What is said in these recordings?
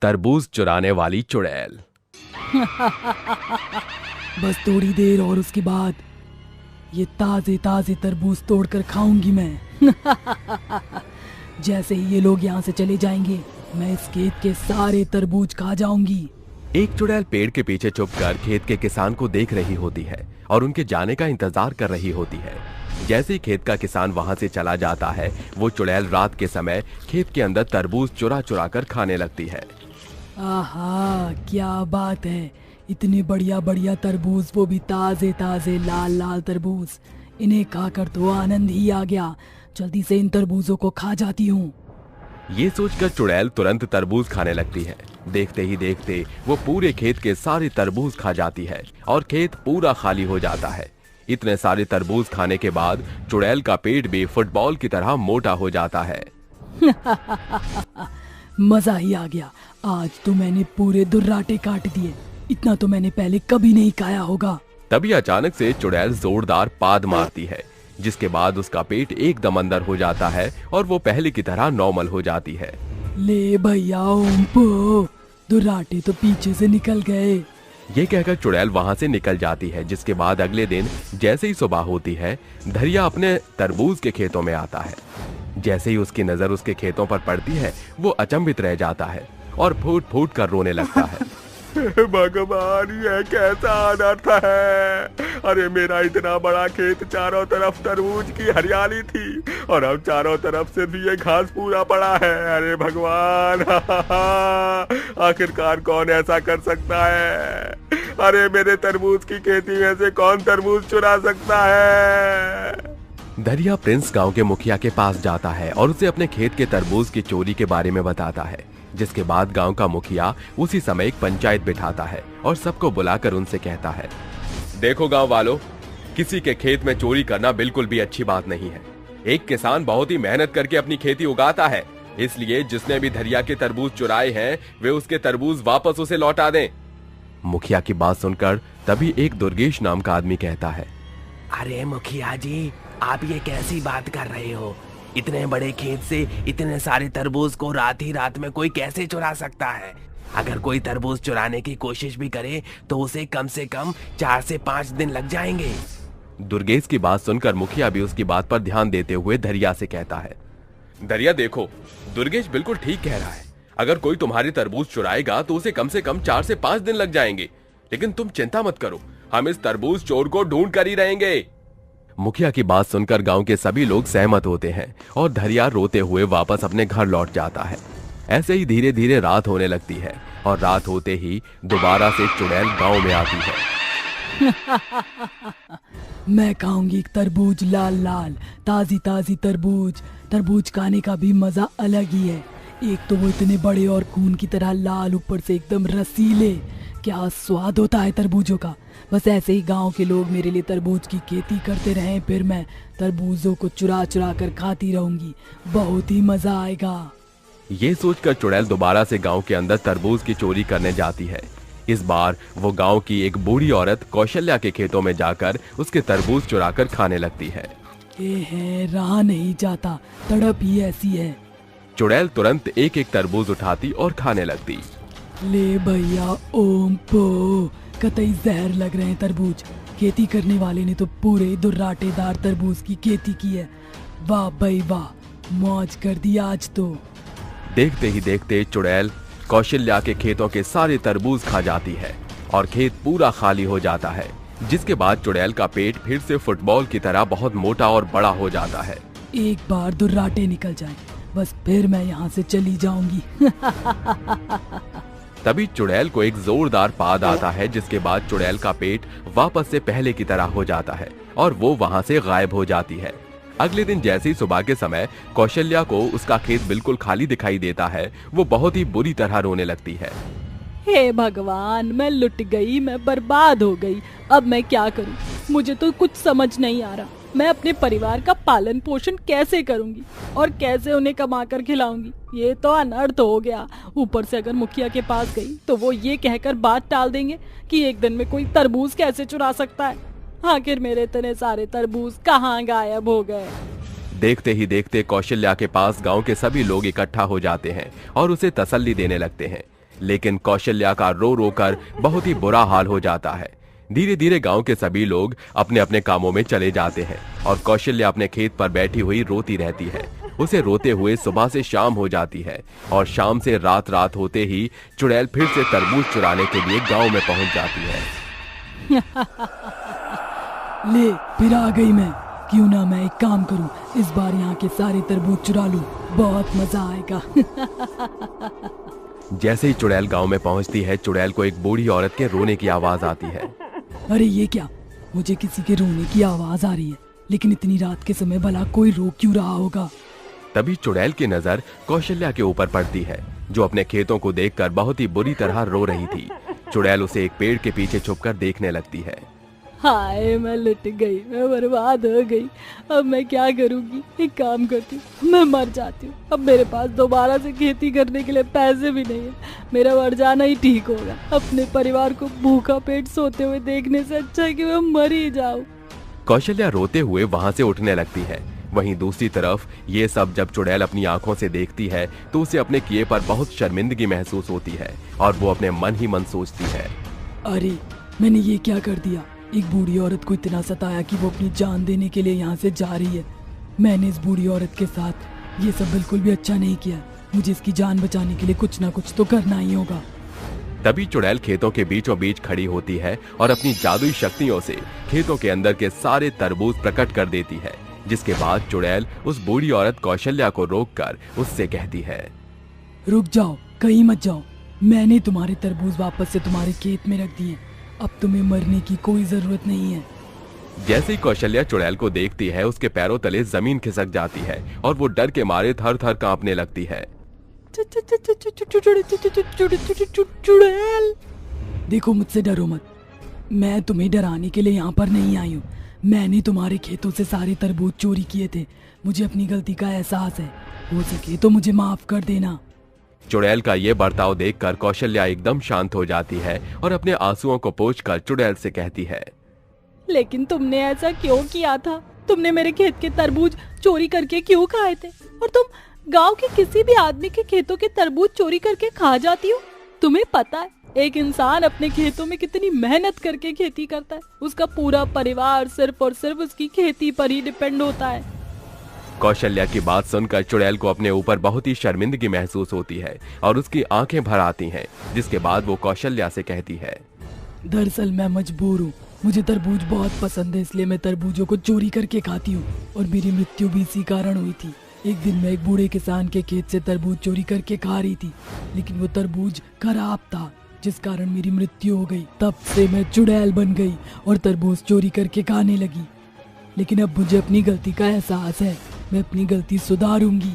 तरबूज चुराने वाली चुड़ैल। बस थोड़ी देर और उसके बाद ये ताजे ताजे तरबूज तोड़कर खाऊंगी मैं। जैसे ही ये लोग यहाँ से चले जाएंगे मैं इस खेत के सारे तरबूज खा जाऊंगी। एक चुड़ैल पेड़ के पीछे छुपकर खेत के किसान को देख रही होती है और उनके जाने का इंतजार कर रही होती है। जैसे ही खेत का किसान वहां से चला जाता है, वो चुड़ैल रात के समय खेत के अंदर तरबूज चुरा चुरा कर खाने लगती है। आहा, क्या बात है, इतने बढ़िया बढ़िया तरबूज, वो भी ताजे ताजे लाल लाल तरबूज। इन्हें खाकर तो आनंद ही आ गया। जल्दी से इन तरबूजों को खा जाती हूँ। ये सोचकर चुड़ैल तुरंत तरबूज खाने लगती है। देखते ही देखते वो पूरे खेत के सारे तरबूज खा जाती है और खेत पूरा खाली हो जाता है। इतने सारे तरबूज खाने के बाद चुड़ैल का पेट भी फुटबॉल की तरह मोटा हो जाता है। मजा ही आ गया। आज तो मैंने पूरे दुर्राटे काट दिए। इतना तो मैंने पहले कभी नहीं खाया होगा। तभी अचानक से चुड़ैल जोरदार पाद मारती है, जिसके बाद उसका पेट एकदम अंदर हो जाता है और वो पहले की तरह नॉर्मल हो जाती है। ले भैया ओम्पो, दुर्राटे तो पीछे से निकल गए। ये कहकर चुड़ैल वहां से निकल जाती है। जिसके बाद अगले दिन जैसे ही सुबह होती है, धरिया अपने तरबूज के खेतों में आता है। जैसे ही उसकी नजर उसके खेतों पर पड़ती है, वो अचंभित रह जाता है और फूट फूट कर रोने लगता है। भगवान, ये कैसा अनर्थ है। अरे मेरा इतना बड़ा खेत, चारों तरफ तरबूज की हरियाली थी और अब चारों तरफ से भी ये घास पूरा पड़ा है। अरे भगवान, आखिरकार कौन ऐसा कर सकता है। अरे मेरे तरबूज की खेती में से कौन तरबूज चुरा सकता है। धरिया प्रिंस गांव के मुखिया के पास जाता है और उसे अपने खेत के तरबूज की चोरी के बारे में बताता है। जिसके बाद गांव का मुखिया उसी समय एक पंचायत बिठाता है और सबको बुलाकर उनसे कहता है, देखो गांव वालों, किसी के खेत में चोरी करना बिल्कुल भी अच्छी बात नहीं है। एक किसान बहुत ही मेहनत करके अपनी खेती उगाता है, इसलिए जिसने भी धरिया के तरबूज चुराए हैं वे उसके तरबूज वापस उसे लौटा दें। मुखिया की बात सुनकर तभी एक दुर्गेश नाम का आदमी कहता है, अरे मुखिया जी, आप ये कैसी बात कर रहे हो। इतने बड़े खेत से इतने सारे तरबूज को रात ही रात में कोई कैसे चुरा सकता है। अगर कोई तरबूज चुराने की कोशिश भी करे तो उसे कम से कम 4 से 5 दिन लग जाएंगे। दुर्गेश की बात सुनकर मुखिया भी उसकी बात पर ध्यान देते हुए धरिया से कहता है, धरिया देखो, दुर्गेश बिल्कुल ठीक कह रहा है। अगर कोई तुम्हारे तरबूज चुराएगा तो उसे कम से कम 4 से 5 दिन लग जाएंगे। लेकिन तुम चिंता मत करो, हम इस तरबूज चोर को ढूंढ कर ही रहेंगे। मुखिया की बात सुनकर गांव के सभी लोग सहमत होते हैं और धरिया रोते हुए वापस अपने घर लौट जाता है। ऐसे ही धीरे धीरे रात होने लगती है और रात होते ही दोबारा से चुड़ैल गांव में आती है। मैं खाऊंगी तरबूज लाल लाल, ताजी ताजी तरबूज। तरबूज खाने का भी मजा अलग ही है। एक तो वो इतने बड़े और खून की तरह लाल, ऊपर से एकदम रसीले। क्या स्वाद होता है तरबूजों का। बस ऐसे ही गांव के लोग मेरे लिए तरबूज की खेती करते रहें, फिर मैं तरबूजों को चुरा चुरा कर खाती रहूंगी। बहुत ही मजा आएगा। ये सोचकर चुड़ैल दोबारा से गांव के अंदर तरबूज की चोरी करने जाती है। इस बार वो गांव की एक बूढ़ी औरत कौशल्या के खेतों में जाकर उसके तरबूज चुराकर खाने लगती है। ये है, रहा नहीं जाता, तड़प ही ऐसी है। चुड़ैल तुरंत एक एक तरबूज उठाती और खाने लगती। ले भैया ओम पो, कतई जहर लग रहे हैं तरबूज। खेती करने वाले ने तो पूरे दुर्राटेदार तरबूज की खेती की है। वाह भाई वाह, मौज कर दी आज तो। देखते ही देखते चुड़ैल कौशल्या के खेतों के सारे तरबूज खा जाती है और खेत पूरा खाली हो जाता है। जिसके बाद चुड़ैल का पेट फिर से फुटबॉल की तरह बहुत मोटा और बड़ा हो जाता है। एक बार दुर्राटे निकल जाए, बस फिर मैं यहाँ से चली जाऊंगी। तभी चुड़ैल को एक जोरदार पाद आता है, जिसके बाद चुड़ैल का पेट वापस से पहले की तरह हो जाता है और वो वहां से गायब हो जाती है। अगले दिन जैसे ही सुबह के समय कौशल्या को उसका खेत बिल्कुल खाली दिखाई देता है, वो बहुत ही बुरी तरह रोने लगती है। हे भगवान, मैं लुट गई, मैं बर्बाद हो गई। अब मैं क्या करूं? मुझे तो कुछ समझ नहीं आ रहा। मैं अपने परिवार का पालन पोषण कैसे करूंगी और कैसे उन्हें कमा कर खिलाऊंगी। ये तो अनर्थ हो गया। ऊपर से अगर मुखिया के पास गई तो वो ये कहकर बात टाल देंगे कि एक दिन में कोई तरबूज कैसे चुरा सकता है। आखिर मेरे इतने सारे तरबूज कहाँ गायब हो गए। देखते ही देखते कौशल्या के पास गांव के सभी लोग इकट्ठा हो जाते हैं और उसे तसल्ली देने लगते हैं। लेकिन कौशल्या का रो रो कर बहुत ही बुरा हाल हो जाता है। धीरे धीरे गांव के सभी लोग अपने अपने कामों में चले जाते हैं और कौशल्या अपने खेत पर बैठी हुई रोती रहती है। उसे रोते हुए सुबह से शाम हो जाती है और शाम से रात होते ही चुड़ैल फिर से तरबूज चुराने के लिए गांव में पहुंच जाती है। ले फिर आ गई मैं। क्यों ना मैं एक काम करूं, इस बार यहाँ के सारे तरबूज चुरा लूं, बहुत मजा आएगा। जैसे ही चुड़ैल गांव में पहुंचती है, चुड़ैल को एक बूढ़ी औरत के रोने की आवाज आती है। अरे ये क्या, मुझे किसी के रोने की आवाज आ रही है, लेकिन इतनी रात के समय भला कोई रो क्यों रहा होगा। तभी चुड़ैल की नजर कौशल्या के ऊपर पड़ती है, जो अपने खेतों को देखकर बहुत ही बुरी तरह रो रही थी। चुड़ैल उसे एक पेड़ के पीछे छुपकर देखने लगती है। हाय मैं लुट गई, मैं बर्बाद हो गई। अब मैं क्या करूंगी, एक काम करती हूँ, मैं मर जाती हूँ। अब मेरे पास दोबारा से खेती करने के लिए पैसे भी नहीं है, मेरा मर जाना ही ठीक होगा। अपने परिवार को भूखा पेट सोते हुए देखने से अच्छा है कि मैं मर ही जाऊं। कौशल्या रोते हुए वहां से उठने लगती है। वहीं दूसरी तरफ ये सब जब चुड़ैल अपनी आंखों से देखती है तो उसे अपने किए पर बहुत शर्मिंदगी महसूस होती है और वो अपने मन ही मन सोचती है, अरे मैंने ये क्या कर दिया। एक बूढ़ी औरत को इतना सताया कि वो अपनी जान देने के लिए यहाँ से जा रही है। मैंने इस बूढ़ी औरत के साथ ये सब बिल्कुल भी अच्छा नहीं किया। मुझे इसकी जान बचाने के लिए कुछ ना कुछ तो करना ही होगा। तभी चुड़ैल खेतों के बीचों बीच खड़ी होती है और अपनी जादुई शक्तियों से खेतों के अंदर के सारे तरबूज प्रकट कर देती है। जिसके बाद चुड़ैल उस बूढ़ी औरत कौशल्या को रोककर उससे कहती है, रुक जाओ, कहीं मत जाओ। मैंने तुम्हारे तरबूज वापस से तुम्हारे खेत में रख दिए। अब तुम्हें मरने की कोई जरूरत नहीं है। जैसे ही कौशल्या चुड़ैल को देखती है, उसके पैरों तले जमीन खिसक जाती है और वो डर के मारे थर थर कांपने लगती है। चुड़ैल, देखो मुझसे डरो मत। मैं तुम्हें डराने के लिए यहाँ पर नहीं आई हूँ। मैंने तुम्हारे खेतों से सारे तरबूज चोरी किए थे। मुझे अपनी गलती का एहसास है। हो सके तो मुझे माफ कर देना। चुड़ैल का ये बर्ताव देखकर कौशल्या एकदम शांत हो जाती है और अपने आंसुओं को पोंछकर चुड़ैल से कहती है, लेकिन तुमने ऐसा क्यों किया था? तुमने मेरे खेत के तरबूज चोरी करके क्यों खाए थे? और तुम गांव के किसी भी आदमी के खेतों के तरबूज चोरी करके खा जाती हो। तुम्हें पता है एक इंसान अपने खेतों में कितनी मेहनत करके खेती करता है। उसका पूरा परिवार सिर्फ और सिर्फ उसकी खेती पर ही डिपेंड होता है। कौशल्या की बात सुनकर चुड़ैल को अपने ऊपर बहुत ही शर्मिंदगी महसूस होती है और उसकी आंखें भर आती हैं। जिसके बाद वो कौशल्या से कहती है, दरअसल मैं मजबूर हूँ। मुझे तरबूज बहुत पसंद है, इसलिए मैं तरबूजों को चोरी करके खाती हूँ और मेरी मृत्यु भी इसी कारण हुई थी। एक दिन मैं एक बूढ़े किसान के खेत से तरबूज चोरी करके खा रही थी, लेकिन वो तरबूज खराब था, जिस कारण मेरी मृत्यु हो गई। तब से मैं चुड़ैल बन गई और तरबूज चोरी करके खाने लगी। लेकिन अब मुझे अपनी गलती का एहसास है। मैं अपनी गलती सुधारूंगी।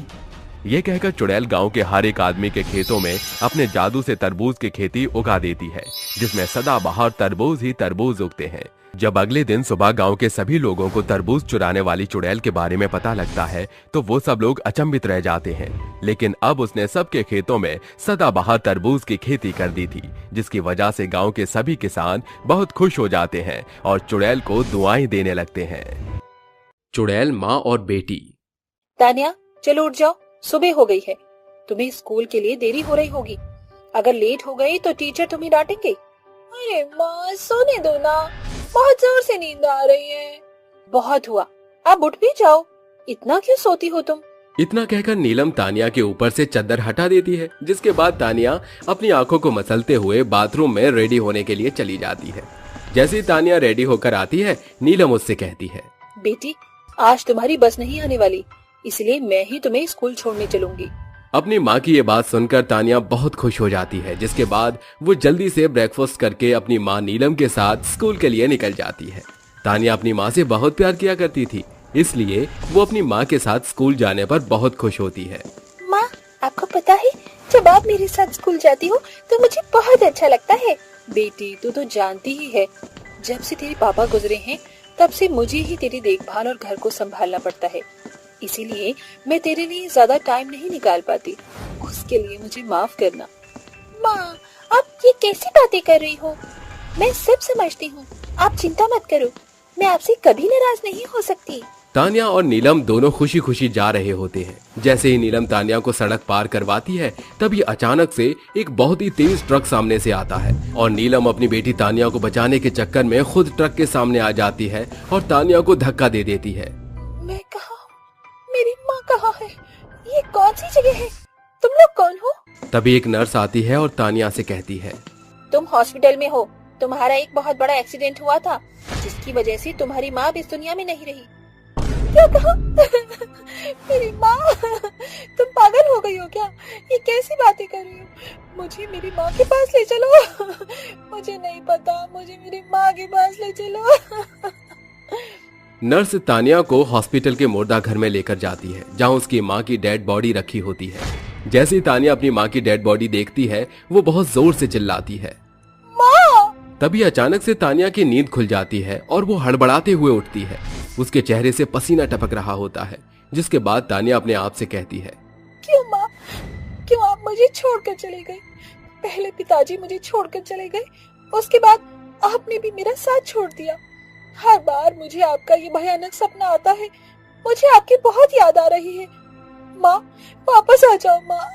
ये कहकर चुड़ैल गांव के हर एक आदमी के खेतों में अपने जादू से तरबूज की खेती उगा देती है, जिसमें सदाबहार तरबूज ही तरबूज उगते हैं। जब अगले दिन सुबह गांव के सभी लोगों को तरबूज चुराने वाली चुड़ैल के बारे में पता लगता है तो वो सब लोग अचंभित रह जाते हैं। लेकिन अब उसने सबके खेतों में सदाबहार तरबूज की खेती कर दी थी, जिसकी वजह से गांव के सभी किसान बहुत खुश हो जाते हैं और चुड़ैल को दुआएं देने लगते हैं। चुड़ैल माँ और बेटी। तान्या चलो उठ जाओ, सुबह हो गई है। तुम्हें स्कूल के लिए देरी हो रही होगी। अगर लेट हो गई तो टीचर तुम्हें डांटेंगे। अरे माँ सोने दो ना, बहुत जोर से नींद आ रही है। बहुत हुआ, अब उठ भी जाओ। इतना क्यों सोती हो तुम? इतना कहकर नीलम तानिया के ऊपर से चद्दर हटा देती है। जिसके बाद तानिया अपनी आंखों को मसलते हुए बाथरूम में रेडी होने के लिए चली जाती है। जैसे ही तानिया रेडी होकर आती है, नीलम उससे कहती है, बेटी आज तुम्हारी बस नहीं आने वाली, इसलिए मैं ही तुम्हें स्कूल छोड़ने चलूंगी। अपनी माँ की ये बात सुनकर तानिया बहुत खुश हो जाती है। जिसके बाद वो जल्दी से ब्रेकफास्ट करके अपनी माँ नीलम के साथ स्कूल के लिए निकल जाती है। तानिया अपनी माँ से बहुत प्यार किया करती थी, इसलिए वो अपनी माँ के साथ स्कूल जाने पर बहुत खुश होती है। माँ आपको पता है, जब आप मेरे साथ स्कूल जाती हो तो मुझे बहुत अच्छा लगता है। बेटी तू तो जानती ही है, जब से तेरे पापा गुजरे हैं तब से मुझे ही तेरी देखभाल और घर को संभालना पड़ता है, इसीलिए मैं तेरे लिए ज्यादा टाइम नहीं निकाल पाती। उसके लिए मुझे माफ करना। माँ आप ये कैसी बातें कर रही हो? मैं सब समझती हूँ, आप चिंता मत करो। मैं आपसे कभी नाराज नहीं हो सकती। तानिया और नीलम दोनों खुशी खुशी जा रहे होते हैं। जैसे ही नीलम तानिया को सड़क पार करवाती है तभी अचानक से एक बहुत ही तेज ट्रक सामने से आता है और नीलम अपनी बेटी तानिया को बचाने के चक्कर में खुद ट्रक के सामने आ जाती है और तानिया को धक्का दे देती है। मैं कहाँ हूँ? मेरी माँ कहाँ है? ये कौन सी जगह है? तुम लोग कौन हो? तभी एक नर्स आती है और तानिया से कहती है, तुम हॉस्पिटल में हो। तुम्हारा एक बहुत बड़ा एक्सीडेंट हुआ था जिसकी वजह से तुम्हारी माँ अब इस दुनिया में नहीं रही। क्या कहा? मेरी माँ? तुम पागल हो गई हो क्या? ये कैसी बातें कर रही हो? मुझे मेरी माँ के पास ले चलो। मुझे नहीं पता, मुझे मेरी माँ के पास ले चलो। नर्स तानिया को हॉस्पिटल के मुर्दा घर में लेकर जाती है जहां उसकी माँ की डेड बॉडी रखी होती है। जैसे ही तानिया अपनी माँ की डेड बॉडी देखती है वो बहुत जोर से चिल्लाती है, माँ! तभी अचानक से तानिया की नींद खुल जाती है और वो हड़बड़ाते हुए उठती है। उसके चेहरे से पसीना टपक रहा होता है, जिसके बाद तानिया अपने आप से कहती है, क्यों माँ? क्यों आप मुझे छोड़कर चले गए? पहले पिताजी मुझे छोड़कर चले गए, उसके बाद आपने भी मेरा साथ छोड़ दिया। हर बार मुझे आपका ये भयानक सपना आता है। मुझे आपकी बहुत याद आ रही है। माँ, वापस आ जाओ माँ।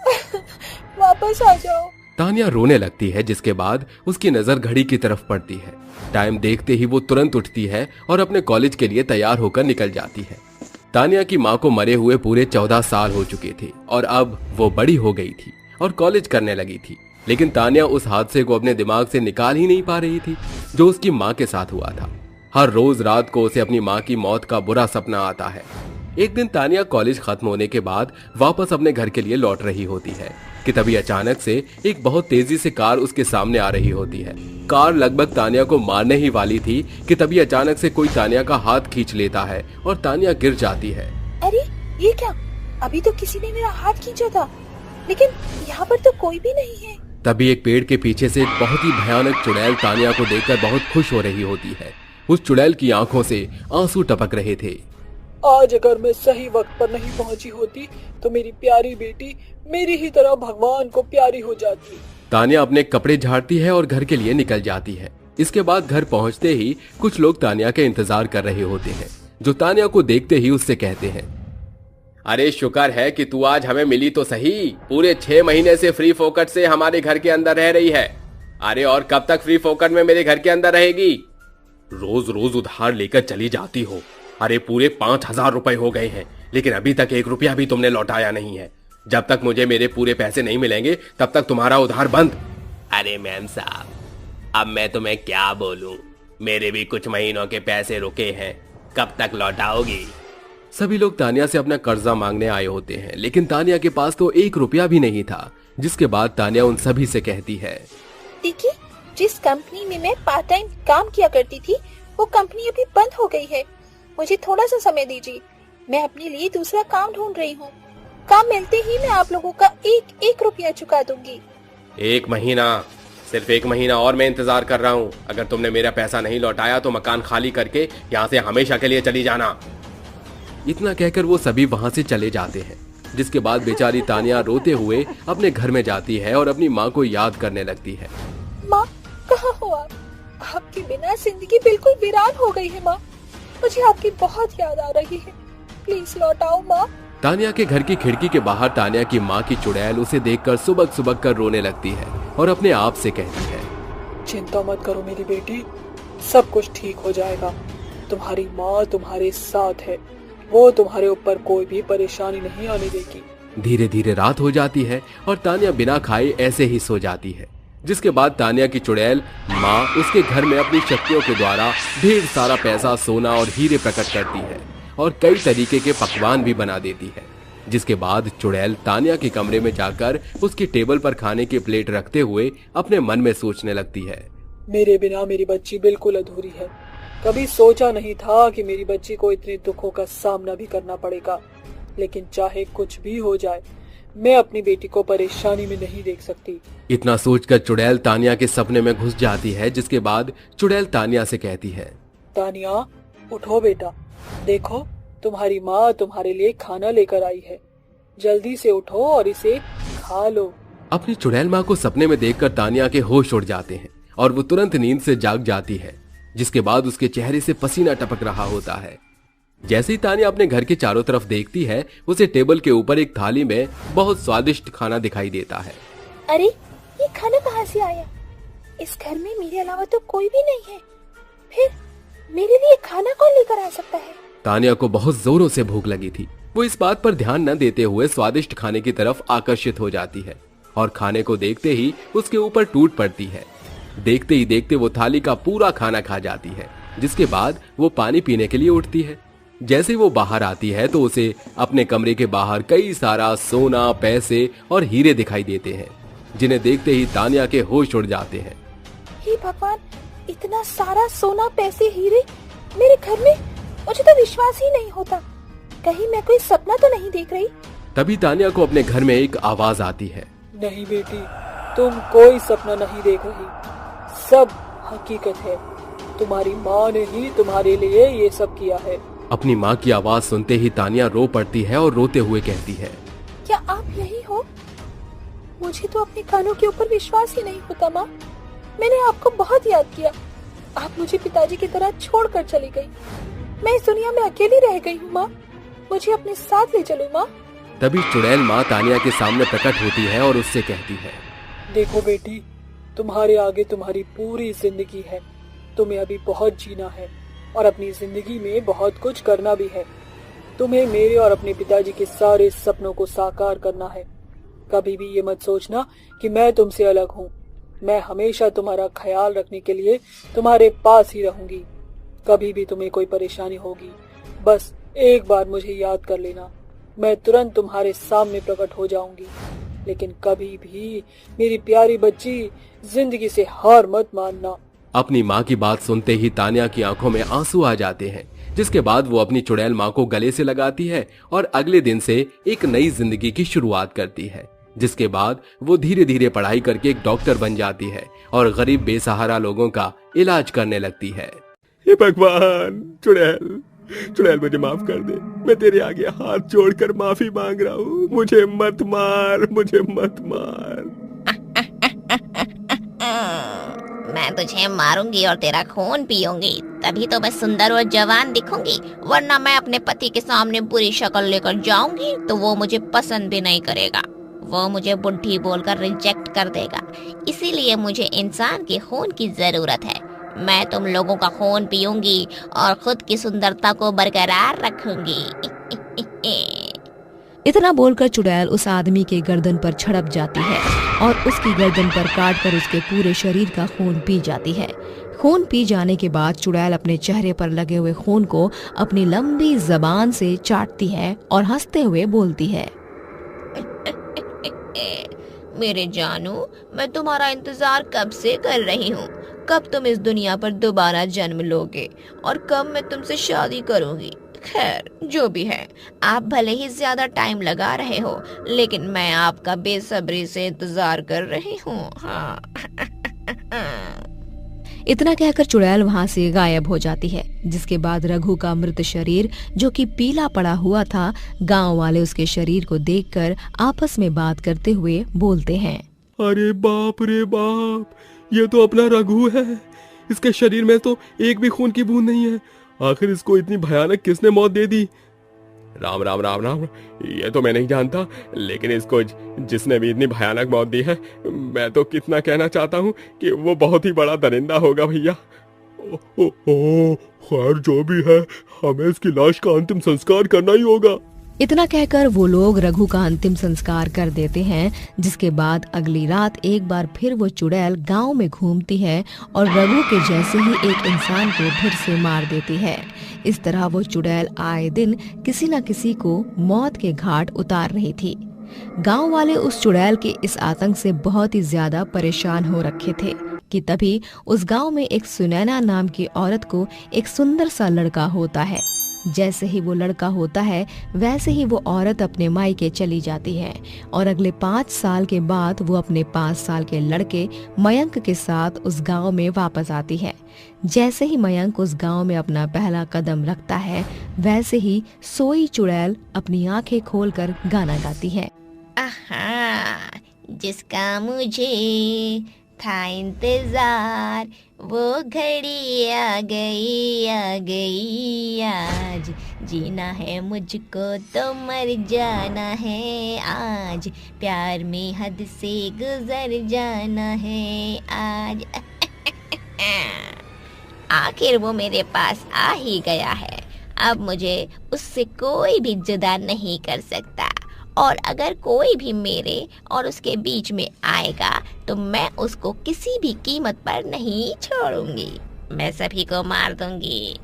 वापस आ जाओ। तानिया रोने लगती है, जिसके बाद उसकी नजर घड़ी की तरफ पड़ती है। टाइम देखते ही वो तुरंत उठती है और अपने कॉलेज के लिए तैयार होकर निकल जाती है। तानिया की माँ को मरे हुए पूरे 14 साल हो चुके थे और अब वो बड़ी हो गई थी और कॉलेज करने लगी थी। लेकिन तानिया उस हादसे को अपने दिमाग से निकाल ही नहीं पा रही थी जो उसकी माँ के साथ हुआ था। हर रोज रात को उसे अपनी माँ की मौत का बुरा सपना आता है। एक दिन तानिया कॉलेज खत्म होने के बाद वापस अपने घर के लिए लौट रही होती है कि तभी अचानक से एक बहुत तेजी से कार उसके सामने आ रही होती है। कार लगभग तानिया को मारने ही वाली थी कि तभी अचानक से कोई तानिया का हाथ खींच लेता है और तानिया गिर जाती है। अरे ये क्या? अभी तो किसी ने मेरा हाथ खींचा था, लेकिन यहाँ पर तो कोई भी नहीं है। तभी एक पेड़ के पीछे से एक बहुत ही भयानक चुड़ैल तानिया को देखकर बहुत खुश हो रही होती है। उस चुड़ैल की आंखों से आंसू टपक रहे थे। आज अगर मैं सही वक्त पर नहीं पहुंची होती तो मेरी प्यारी बेटी मेरी ही तरह भगवान को प्यारी हो जाती। तानिया अपने कपड़े झाड़ती है और घर के लिए निकल जाती है। इसके बाद घर पहुंचते ही कुछ लोग तानिया के इंतजार कर रहे होते हैं, जो तानिया को देखते ही उससे कहते हैं, अरे शुक्र है कि तू आज हमें मिली तो सही। पूरे 6 महीने से फ्री फोकट से हमारे घर के अंदर रह रही है। अरे और कब तक फ्री फोकट में मेरे घर के अंदर रहेगी? रोज रोज उधार लेकर चली जाती हो। अरे पूरे 5000 रुपए हो गए हैं, लेकिन अभी तक 1 रुपया भी तुमने लौटाया नहीं है। जब तक मुझे मेरे पूरे पैसे नहीं मिलेंगे तब तक तुम्हारा उधार बंद। अरे मैम साहब, अब मैं तुम्हें क्या बोलूं? मेरे भी कुछ महीनों के पैसे रुके हैं, कब तक लौटाओगी? सभी लोग तानिया से अपना कर्जा मांगने आए होते हैं, लेकिन तानिया के पास तो 1 रुपया भी नहीं था। जिसके बाद तानिया उन सभी से कहती है, देखिए, जिस कंपनी में मैं पार्ट टाइम काम किया करती थी वो कंपनी अभी बंद हो गई है। मुझे थोड़ा सा समय दीजिए, मैं अपने लिए दूसरा काम ढूंढ रही हूँ। काम मिलते ही मैं आप लोगों का 1 रुपया चुका दूंगी। 1 महीना? सिर्फ 1 महीना और मैं इंतजार कर रहा हूँ। अगर तुमने मेरा पैसा नहीं लौटाया तो मकान खाली करके यहाँ से हमेशा के लिए चली जाना। इतना कहकर वो सभी वहाँ से चले जाते हैं। जिसके बाद बेचारी तानिया रोते हुए अपने घर में जाती है और अपनी माँ को याद करने लगती है। माँ, कहाँ हो आप? आपके बिना जिंदगी बिल्कुल वीरान हो गई है माँ। मुझे आपकी बहुत याद आ रही है, प्लीज लौटाओ माँ। तानिया के घर की खिड़की के बाहर तानिया की माँ की चुड़ैल उसे देखकर सुबक सुबक कर रोने लगती है और अपने आप से कहती है, चिंता मत करो मेरी बेटी, सब कुछ ठीक हो जाएगा। तुम्हारी माँ तुम्हारे साथ है, वो तुम्हारे ऊपर कोई भी परेशानी नहीं आने देगी। धीरे धीरे रात हो जाती है और तानिया बिना खाए ऐसे ही सो जाती है। जिसके बाद तानिया की चुड़ैल माँ उसके घर में अपनी शक्तियों के द्वारा ढेर सारा पैसा, सोना और हीरे प्रकट करती है और कई तरीके के पकवान भी बना देती है। जिसके बाद चुड़ैल तानिया के कमरे में जाकर उसकी टेबल पर खाने की प्लेट रखते हुए अपने मन में सोचने लगती है, मेरे बिना मेरी बच्ची बिल्कुल अधूरी है। कभी सोचा नहीं था कि मेरी बच्ची को इतने दुखों का सामना भी करना पड़ेगा, लेकिन चाहे कुछ भी हो जाए मैं अपनी बेटी को परेशानी में नहीं देख सकती। इतना सोचकर चुड़ैल तानिया के सपने में घुस जाती है। जिसके बाद चुड़ैल तानिया से कहती है, तानिया उठो बेटा, देखो तुम्हारी माँ तुम्हारे लिए खाना लेकर आई है, जल्दी से उठो और इसे खा लो। अपनी चुड़ैल माँ को सपने में देखकर तानिया के होश उड़ जाते हैं और वो तुरंत नींद से जाग जाती है। जिसके बाद उसके चेहरे से पसीना टपक रहा होता है। जैसे ही तानिया अपने घर के चारों तरफ देखती है, उसे टेबल के ऊपर एक थाली में बहुत स्वादिष्ट खाना दिखाई देता है। अरे ये खाना कहाँ से आया? इस घर में मेरे अलावा तो कोई भी नहीं है। फिर मेरे लिए खाना कौन लेकर आ सकता है? तानिया को बहुत जोरों से भूख लगी थी। वो इस बात पर ध्यान न देते हुए स्वादिष्ट खाने की तरफ आकर्षित हो जाती है और खाने को देखते ही उसके ऊपर टूट पड़ती है। देखते ही देखते वो थाली का पूरा खाना खा जाती है, जिसके बाद वो पानी पीने के लिए उठती है। जैसे वो बाहर आती है तो उसे अपने कमरे के बाहर कई सारा सोना, पैसे और हीरे दिखाई देते हैं, जिन्हें देखते ही तानिया के होश उड़ जाते हैं। हे भगवान, इतना सारा सोना, पैसे, हीरे मेरे घर में! मुझे तो विश्वास ही नहीं होता। कहीं मैं कोई सपना तो नहीं देख रही? तभी तानिया को अपने घर में एक आवाज आती है। नहीं बेटी, तुम कोई सपना नहीं देख रही, सब हकीकत है। तुम्हारी माँ ने ही तुम्हारे लिए ये सब किया है। अपनी माँ की आवाज सुनते ही तानिया रो पड़ती है और रोते हुए कहती है, क्या आप यही हो? मुझे तो अपने कानों के ऊपर विश्वास ही नहीं होता माँ। मैंने आपको बहुत याद किया। आप मुझे पिताजी की तरह छोड़कर चली गई। मैं इस दुनिया में अकेली रह गई हूँ माँ। मुझे अपने साथ ले चलो माँ। तभी चुड़ैल माँ तानिया के सामने प्रकट होती है और उससे कहती है, देखो बेटी, तुम्हारे आगे तुम्हारी पूरी जिंदगी है। तुम्हें अभी बहुत जीना है और अपनी जिंदगी में बहुत कुछ करना भी है। तुम्हें मेरे और अपने पिताजी के सारे सपनों को साकार करना है। कभी भी ये मत सोचना कि मैं तुमसे अलग हूँ। मैं हमेशा तुम्हारा ख्याल रखने के लिए तुम्हारे पास ही रहूंगी। कभी भी तुम्हें कोई परेशानी होगी, बस एक बार मुझे याद कर लेना। मैं तुरंत तुम्हारे सामने प्रकट हो जाऊंगी। लेकिन कभी भी मेरी प्यारी बच्ची, जिंदगी से हार मत मानना। अपनी माँ की बात सुनते ही तानिया की आंखों में आंसू आ जाते हैं, जिसके बाद वो अपनी चुड़ैल माँ को गले से लगाती है और अगले दिन से एक नई जिंदगी की शुरुआत करती है। जिसके बाद वो धीरे धीरे पढ़ाई करके एक डॉक्टर बन जाती है और गरीब बेसहारा लोगों का इलाज करने लगती है। हे भगवान, चुड़ैल मुझे माफ कर दे। मैं तेरे आगे हाथ जोड़कर माफी मांग रहा हूँ। मुझे मत मार, मुझे मत मार। मैं तुझे मारूंगी और तेरा खून पीऊंगी, तभी तो मैं सुंदर और जवान दिखूंगी। वरना मैं अपने पति के सामने बुरी शक्ल लेकर जाऊंगी तो वो मुझे पसंद भी नहीं करेगा। वो मुझे बुढ़ी बोलकर रिजेक्ट कर देगा। इसीलिए मुझे इंसान के खून की जरूरत है। मैं तुम लोगों का खून पीऊंगी और खुद की सुंदरता को बरकरार रखूंगी। इतना बोलकर चुड़ैल उस आदमी के गर्दन पर छड़प जाती है और उसकी गर्दन पर काटकर उसके पूरे शरीर का खून पी जाती है। खून पी जाने के बाद चुड़ैल अपने चेहरे पर लगे हुए खून को अपनी लंबी जबान से चाटती है और हंसते हुए बोलती है, मेरे जानू, मैं तुम्हारा इंतजार कब से कर रही हूँ। कब तुम इस दुनिया पर दोबारा जन्म लोगे और कब मैं तुमसे शादी करूँगी। खैर, जो भी है, आप भले ही ज्यादा टाइम लगा रहे हो, लेकिन मैं आपका बेसब्री से इंतजार कर रही हूँ। हाँ। इतना कहकर चुड़ैल वहाँ से गायब हो जाती है। जिसके बाद रघु का मृत शरीर, जो कि पीला पड़ा हुआ था, गांव वाले उसके शरीर को देखकर आपस में बात करते हुए बोलते हैं, अरे बाप रे बाप, ये तो अपना रघु है। इसके शरीर में तो एक भी खून की बूंद नहीं है। आखिर इसको इतनी भयानक किसने मौत दे दी? राम राम राम राम। ये तो मैं नहीं जानता, लेकिन इसको जिसने भी इतनी भयानक मौत दी है, मैं तो कितना कहना चाहता हूँ कि वो बहुत ही बड़ा दरिंदा होगा भैया। खैर, जो भी है, हमें इसकी लाश का अंतिम संस्कार करना ही होगा। इतना कहकर वो लोग रघु का अंतिम संस्कार कर देते हैं। जिसके बाद अगली रात एक बार फिर वो चुड़ैल गांव में घूमती है और रघु के जैसे ही एक इंसान को फिर से मार देती है। इस तरह वो चुड़ैल आए दिन किसी न किसी को मौत के घाट उतार रही थी। गांव वाले उस चुड़ैल के इस आतंक से बहुत ही ज्यादा परेशान हो रखे थे कि तभी उस गांव में एक सुनैना नाम की औरत को एक सुंदर सा लड़का होता है। जैसे ही वो लड़का होता है, वैसे ही वो औरत अपने मायके चली जाती है और अगले 5 साल के बाद वो अपने 5 साल के लड़के मयंक के साथ उस गांव में वापस आती है। जैसे ही मयंक उस गांव में अपना पहला कदम रखता है, वैसे ही सोई चुड़ैल अपनी आंखें खोलकर गाना गाती है। आहा, जिसका मुझे था इंतजार, वो घड़ी आ गई आज। जीना है मुझको तो मर जाना है आज, प्यार में हद से गुजर जाना है आज। आखिर वो मेरे पास आ ही गया है, अब मुझे उससे कोई भी जुदा नहीं कर सकता, और अगर कोई भी मेरे और उसके बीच में आएगा तो मैं उसको किसी भी कीमत पर नहीं छोड़ूंगी, मैं सभी को मार दूंगी।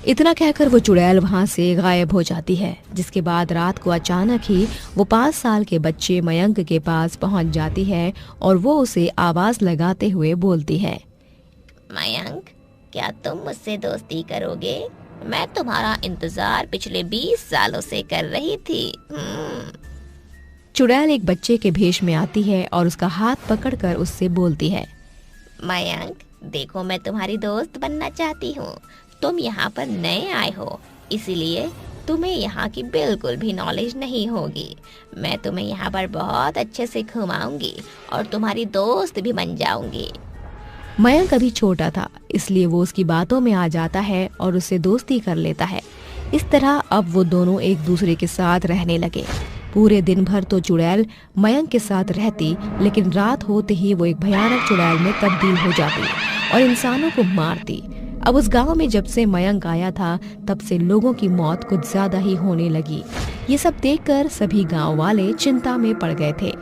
इतना कहकर वो चुड़ैल वहाँ से गायब हो जाती है, जिसके बाद रात को अचानक ही वो 5 साल के बच्चे मयंक के पास पहुँच जाती है और वो उसे आवाज लगाते हुए बोलती है, मयंक, क्या तुम मुझसे दोस्ती करोगे? मैं तुम्हारा इंतजार पिछले 20 सालों से कर रही थी। चुड़ैल एक बच्चे के भेष में आती है और उसका हाथ पकड़कर उससे बोलती है, मयंक, देखो मैं तुम्हारी दोस्त बनना चाहती हूँ। तुम यहाँ पर नए आए हो, इसीलिए तुम्हें यहाँ की बिल्कुल भी नॉलेज नहीं होगी। मैं तुम्हें यहाँ पर बहुत अच्छे से घुमाऊंगी और तुम्हारी दोस्त भी बन जाऊंगी। मयंक अभी छोटा था, इसलिए वो उसकी बातों में आ जाता है और उससे दोस्ती कर लेता है। इस तरह अब वो दोनों एक दूसरे के साथ रहने लगे। पूरे दिन भर तो चुड़ैल मयंक के साथ रहती, लेकिन रात होते ही वो एक भयानक चुड़ैल में तब्दील हो जाती और इंसानों को मारती। अब उस गांव में जब से मयंक आया था, तब से लोगों की मौत कुछ ज्यादा ही होने लगी। ये सब देखकर सभी गांव वाले चिंता में पड़ गए थे।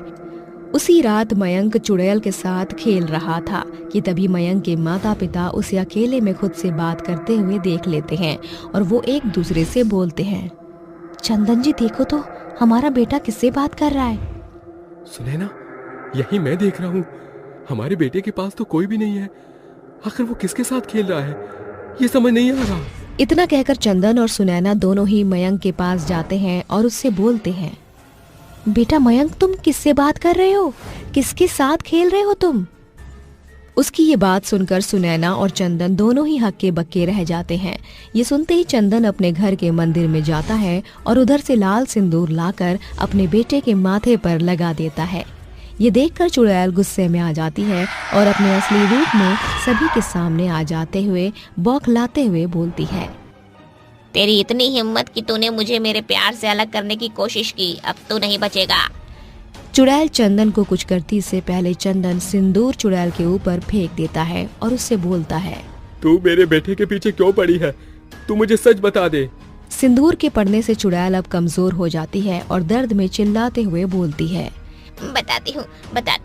उसी रात मयंक चुड़ैल के साथ खेल रहा था कि तभी मयंक के माता पिता उसे अकेले में खुद से बात करते हुए देख लेते हैं और वो एक दूसरे से बोलते हैं, चंदन जी देखो तो, हमारा बेटा किससे बात कर रहा है? सुनैना, यही मैं देख रहा हूँ। हमारे बेटे के पास तो कोई भी नहीं है। आखिर वो किसके साथ खेल रहा है, ये समझ नहीं आ रहा। इतना कहकर चंदन और सुनैना दोनों ही मयंक के पास जाते हैं और उससे बोलते हैं, बेटा मयंक, तुम किससे बात कर रहे हो? किसके साथ खेल रहे हो तुम? उसकी ये बात सुनकर सुनैना और चंदन दोनों ही हक्के बक्के रह जाते हैं। ये सुनते ही चंदन अपने घर के मंदिर में जाता है और उधर से लाल सिंदूर लाकर अपने बेटे के माथे पर लगा देता है। ये देखकर चुड़ैल गुस्से में आ जाती है और अपने असली रूप में सभी के सामने आ जाते हुए बौखलाते हुए बोलती है, तेरी इतनी हिम्मत कि तूने मुझे मेरे प्यार से अलग करने की कोशिश की, अब तू नहीं बचेगा। चुड़ैल चंदन को कुछ करती से पहले चंदन सिंदूर चुड़ैल के ऊपर फेंक देता है और उससे बोलता है, तू मेरे बेटे के पीछे क्यों पड़ी है? तू मुझे सच बता दे। सिंदूर के पड़ने से चुड़ैल अब कमजोर हो जाती है और दर्द में चिल्लाते हुए बोलती है, बताती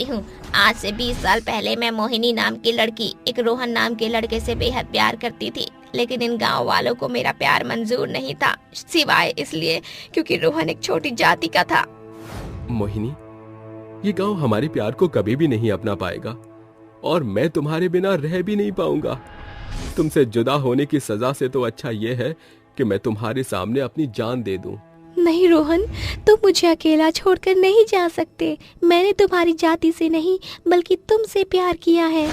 हूँ। आज से 20 साल पहले मैं मोहिनी नाम की लड़की एक रोहन नाम के लड़के से बेहद प्यार करती थी, लेकिन इन गांव वालों को मेरा प्यार मंजूर नहीं था, सिवाय इसलिए क्योंकि रोहन एक छोटी जाति का था। मोहिनी, ये गांव हमारे प्यार को कभी भी नहीं अपना पाएगा और मैं तुम्हारे बिना रह भी नहीं पाऊंगा। तुमसे जुदा होने की सजा से तो अच्छा ये है कि मैं तुम्हारे सामने अपनी जान दे दूं। नहीं रोहन, तुम मुझे अकेला छोड़कर नहीं जा सकते। मैंने तुम्हारी जाति से नहीं बल्कि तुमसे प्यार किया है।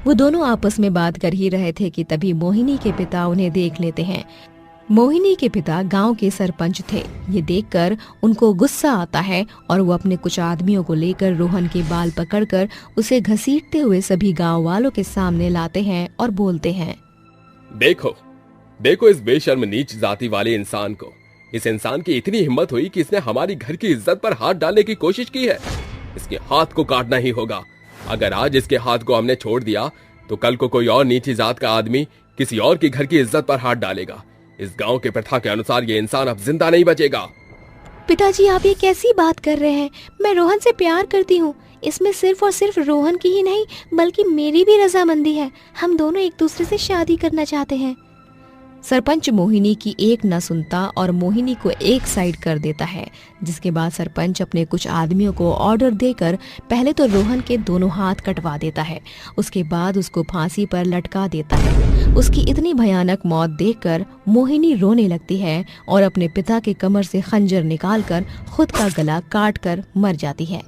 वो दोनों आपस में बात कर ही रहे थे कि तभी मोहिनी के पिता उन्हें देख लेते हैं। मोहिनी के पिता गांव के सरपंच थे। ये देखकर उनको गुस्सा आता है और वो अपने कुछ आदमियों को लेकर रोहन के बाल पकड़कर उसे घसीटते हुए सभी गांव वालों के सामने लाते हैं और बोलते हैं, देखो इस बेशर्म नीच जाति वाले इंसान को। इस इंसान की इतनी हिम्मत हुई कि इसने हमारी घर की इज्जत पर हाथ डालने की कोशिश की है। इसके हाथ को काटना ही होगा। अगर आज इसके हाथ को हमने छोड़ दिया तो कल को कोई और नीची जात का आदमी किसी और की घर की इज्जत पर हाथ डालेगा। इस गांव के प्रथा के अनुसार ये इंसान अब जिंदा नहीं बचेगा। पिताजी, आप ये कैसी बात कर रहे हैं? मैं रोहन से प्यार करती हूँ। इसमें सिर्फ और सिर्फ रोहन की ही नहीं बल्कि मेरी भी रजामंदी है। हम दोनों एक दूसरे से शादी करना चाहते हैं। सरपंच मोहिनी की एक न सुनता और मोहिनी को एक साइड कर देता है, जिसके बाद सरपंच अपने कुछ आदमियों को ऑर्डर देकर पहले तो रोहन के दोनों हाथ कटवा देता है, उसके बाद उसको फांसी पर लटका देता है। उसकी इतनी भयानक मौत देखकर मोहिनी रोने लगती है और अपने पिता के कमर से खंजर निकालकर खुद का गला काट कर मर जाती है।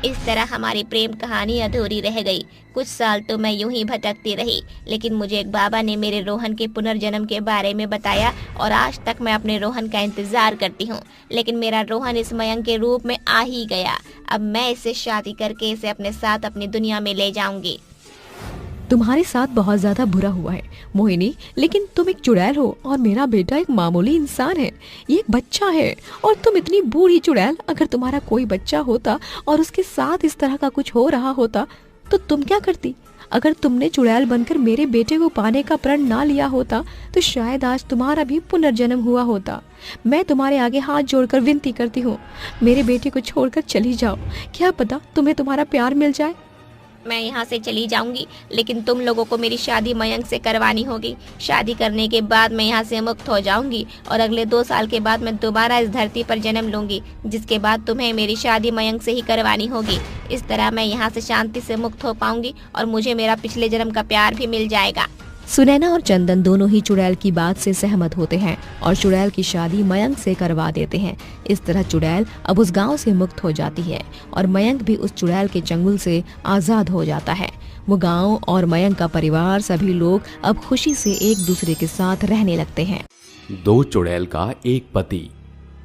इस तरह हमारी प्रेम कहानी अधूरी रह गई। कुछ साल तो मैं यूं ही भटकती रही, लेकिन मुझे एक बाबा ने मेरे रोहन के पुनर्जन्म के बारे में बताया और आज तक मैं अपने रोहन का इंतजार करती हूँ। लेकिन मेरा रोहन इस मयंक के रूप में आ ही गया। अब मैं इससे शादी करके इसे अपने साथ अपनी दुनिया में ले जाऊंगी। तुम्हारे साथ बहुत ज्यादा बुरा हुआ है मोहिनी, लेकिन तुम एक चुड़ैल हो और मेरा बेटा एक मामूली इंसान है। ये एक बच्चा है और तुम इतनी बूढ़ी चुड़ैल। अगर तुम्हारा कोई बच्चा होता और उसके साथ इस तरह का कुछ हो रहा होता तो तुम क्या करती? अगर तुमने चुड़ैल बनकर मेरे बेटे को पाने का प्रण ना लिया होता तो शायद आज तुम्हारा भी पुनर्जन्म हुआ होता। मैं तुम्हारे आगे हाथ जोड़कर विनती करती हूँ, मेरे बेटे को छोड़कर चली जाओ। क्या पता तुम्हें तुम्हारा प्यार मिल जाए। मैं यहाँ से चली जाऊंगी, लेकिन तुम लोगों को मेरी शादी मयंक से करवानी होगी। शादी करने के बाद मैं यहाँ से मुक्त हो जाऊंगी और अगले 2 साल के बाद मैं दोबारा इस धरती पर जन्म लूंगी, जिसके बाद तुम्हें मेरी शादी मयंक से ही करवानी होगी। इस तरह मैं यहाँ से शांति से मुक्त हो पाऊंगी और मुझे मेरा पिछले जन्म का प्यार भी मिल जाएगा। सुनैना और चंदन दोनों ही चुड़ैल की बात से सहमत होते हैं और चुड़ैल की शादी मयंक से करवा देते हैं। इस तरह चुड़ैल अब उस गांव से मुक्त हो जाती है और मयंक भी उस चुड़ैल के चंगुल से आजाद हो जाता है। वो गांव और मयंक का परिवार सभी लोग अब खुशी से एक दूसरे के साथ रहने लगते हैं। 2 चुड़ैल का एक पति।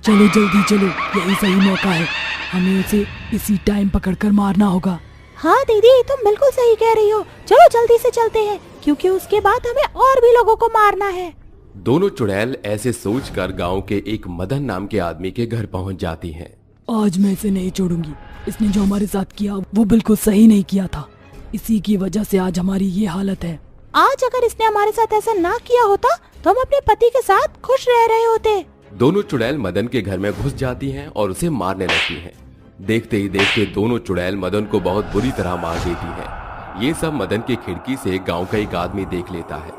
चलो जल्दी चलो, यही सही मौका है। हमें उसे इसी टाइम पकड़कर मारना होगा। हाँ दीदी, तुम बिल्कुल सही कह रही हो। चलो जल्दी से चलते हैं, क्योंकि उसके बाद हमें और भी लोगों को मारना है। दोनों चुड़ैल ऐसे सोचकर गांव के एक मदन नाम के आदमी के घर पहुंच जाती हैं। आज मैं इसे नहीं छोड़ूंगी। इसने जो हमारे साथ किया वो बिल्कुल सही नहीं किया था। इसी की वजह से आज हमारी ये हालत है। आज अगर इसने हमारे साथ ऐसा ना किया होता तो हम अपने पति के साथ खुश रह रहे होते। दोनों चुड़ैल मदन के घर में घुस जाती हैं और उसे मारने लगती हैं। देखते ही देखते दोनों चुड़ैल मदन को बहुत बुरी तरह मार देती हैं। ये सब मदन की खिड़की से गांव का एक आदमी देख लेता है।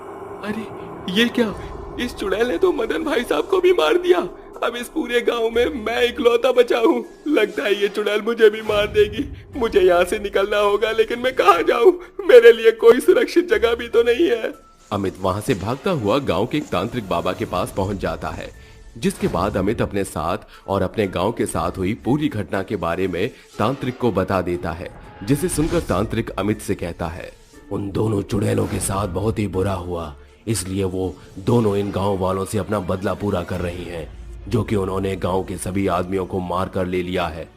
अरे ये क्या, इस चुड़ैल ने तो मदन भाई साहब को भी मार दिया। अब इस पूरे गांव में मैं इकलौता बचा हूँ। लगता है ये चुड़ैल मुझे भी मार देगी। मुझे यहाँ से निकलना होगा, लेकिन मैं कहाँ जाऊँ? मेरे लिए कोई सुरक्षित जगह भी तो नहीं है। अमित वहाँ से भागता हुआ गांव के एक तांत्रिक बाबा के पास पहुंच जाता है, जिसके बाद अमित अपने साथ और अपने गांव के साथ हुई पूरी घटना के बारे में तांत्रिक को बता देता है। जिसे सुनकर तांत्रिक अमित से कहता है, उन दोनों चुड़ैलों के साथ बहुत ही बुरा हुआ, इसलिए वो दोनों इन गांव वालों से अपना बदला पूरा कर रही हैं, जो कि उन्होंने गांव के सभी आदमियों को मार कर ले लिया है।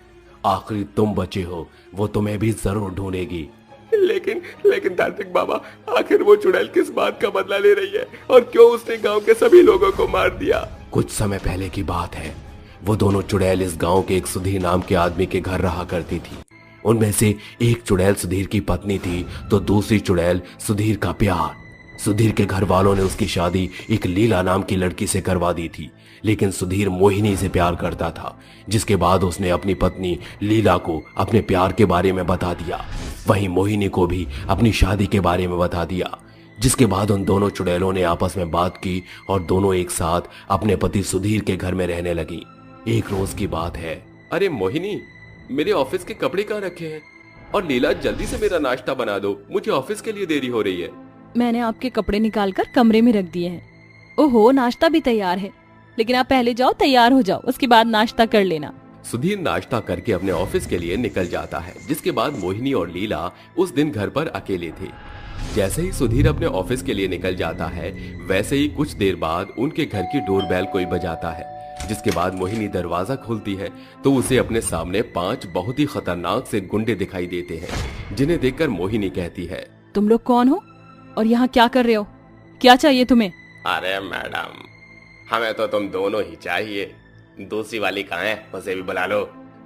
आखिरी तुम बचे हो, वो तुम्हें भी जरूर ढूंढेगी। लेकिन तांत्रिक बाबा, आखिर वो चुड़ैल किस बात का बदला ले रही है और क्यों उसने गांव के सभी लोगों को मार दिया? कुछ समय पहले की बात है। वो दोनों चुड़ैल इस गांव के एक सुधीर नाम के आदमी के घर रहा करती थी। उनमें से एक चुड़ैल सुधीर की पत्नी थी, तो दूसरी चुड़ैल सुधीर का प्यार। सुधीर के घर वालों ने उसकी शादी एक लीला नाम की लड़की से करवा दी थी, लेकिन सुधीर मोहिनी से प्यार करता था, जिसके बाद उसने अपनी पत्नी लीला को अपने प्यार के बारे में बता दिया। वहीं मोहिनी को भी अपनी शादी के बारे में बता दिया, जिसके बाद उन दोनों चुड़ैलों ने आपस में बात की और दोनों एक साथ अपने पति सुधीर के घर में रहने लगी। एक रोज की बात है। अरे मोहिनी, मेरे ऑफिस के कपड़े कहाँ रखे हैं? और लीला, जल्दी से मेरा नाश्ता बना दो, मुझे ऑफिस के लिए देरी हो रही है। मैंने आपके कपड़े निकालकर कमरे में रख दिए हैं। ओहो, नाश्ता भी तैयार है, लेकिन आप पहले जाओ, तैयार हो जाओ, उसके बाद नाश्ता कर लेना। सुधीर नाश्ता करके अपने ऑफिस के लिए निकल जाता है, जिसके बाद मोहिनी और लीला उस दिन घर पर अकेले थे। जैसे ही सुधीर अपने ऑफिस के लिए निकल जाता है, वैसे ही कुछ देर बाद उनके घर की डोरबेल कोई बजाता है, जिसके बाद मोहिनी दरवाजा खोलती है तो उसे अपने सामने 5 बहुत ही खतरनाक से गुंडे दिखाई देते हैं, जिन्हें देखकर मोहिनी कहती है, तुम लोग कौन हो और यहाँ क्या कर रहे हो? क्या चाहिए तुम्हें? अरे मैडम, हमें तो तुम दोनों ही चाहिए। दूसरी वाली कहाँ है? उसे भी बुला लो।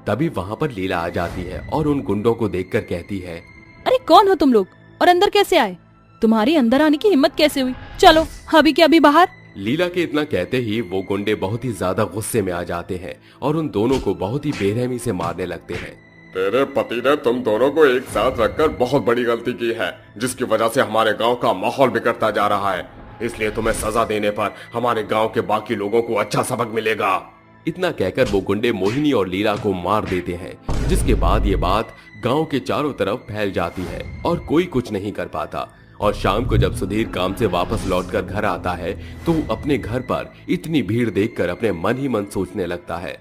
तभी वहाँ पर लीला आ जाती है और उन गुंडों को देखकर कहती है, अरे कौन हो तुम लोग और अंदर कैसे आए? तुम्हारी अंदर आने की हिम्मत कैसे हुई? चलो अभी के अभी बाहर। लीला के इतना कहते ही वो गुंडे बहुत ही ज्यादा गुस्से में आ जाते हैं और उन दोनों को बहुत ही बेरहमी से मारने लगते हैं। तेरे पति ने तुम दोनों को एक साथ रखकर बहुत बड़ी गलती की है, जिसकी वजह से हमारे गांव का माहौल बिगड़ता जा रहा है। इसलिए तुम्हें सजा देने पर हमारे गांव के बाकी लोगों को अच्छा सबक मिलेगा। इतना कहकर वो गुंडे मोहिनी और लीला को मार देते हैं, जिसके बाद ये बात गांव के चारों तरफ फैल जाती है और कोई कुछ नहीं कर पाता। और शाम को जब सुधीर काम से वापस लौटकर घर आता है तो अपने घर पर इतनी भीड़ देखकर अपने मन ही मन सोचने लगता है,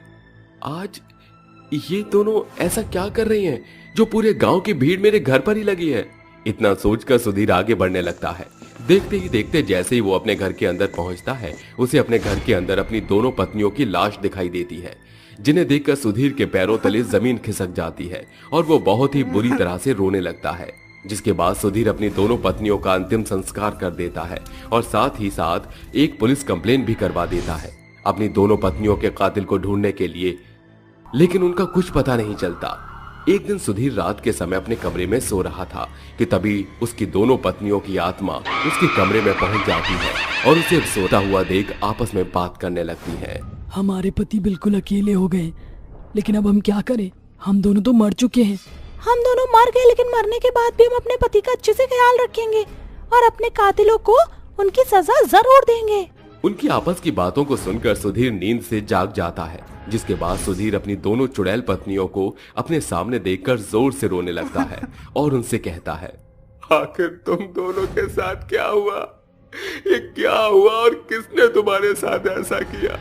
आज ये दोनों ऐसा क्या कर रही हैं जो पूरे गांव की भीड़ मेरे घर पर ही लगी है। इतना सोचकर सुधीर आगे बढ़ने लगता है। देखते ही देखते जैसे ही वो अपने घर के अंदर पहुंचता है, उसे अपने घर के अंदर अपनी दोनों पत्नियों की लाश दिखाई देती है, जिन्हें देखकर सुधीर के पैरों तले जमीन खिसक जाती है और वो बहुत ही बुरी तरह से रोने लगता है। जिसके बाद सुधीर अपनी दोनों पत्नियों का अंतिम संस्कार कर देता है और साथ ही साथ एक पुलिस कंप्लेन भी करवा देता है अपनी दोनों पत्नियों के कातिल को ढूंढने के लिए। लेकिन उनका कुछ पता नहीं चलता। एक दिन सुधीर रात के समय अपने कमरे में सो रहा था कि तभी उसकी दोनों पत्नियों की आत्मा उसके कमरे में पहुंच जाती है और उसे सोता हुआ देख आपस में बात करने लगती है। हमारे पति बिल्कुल अकेले हो गए, लेकिन अब हम क्या करें? हम दोनों तो मर चुके हैं। हम दोनों मर गए, लेकिन मरने के बाद भी हम अपने पति का अच्छे से ख्याल रखेंगे और अपने कातिलों को उनकी सजा जरूर देंगे। उनकी आपस की बातों को सुनकर सुधीर नींद से जाग जाता है। जिसके बाद सुधीर अपनी दोनों चुड़ैल पत्नियों को अपने सामने देखकर जोर से रोने लगता है और उनसे कहता है, आखिर तुम दोनों के साथ क्या हुआ? ये क्या हुआ और किसने तुम्हारे साथ ऐसा किया?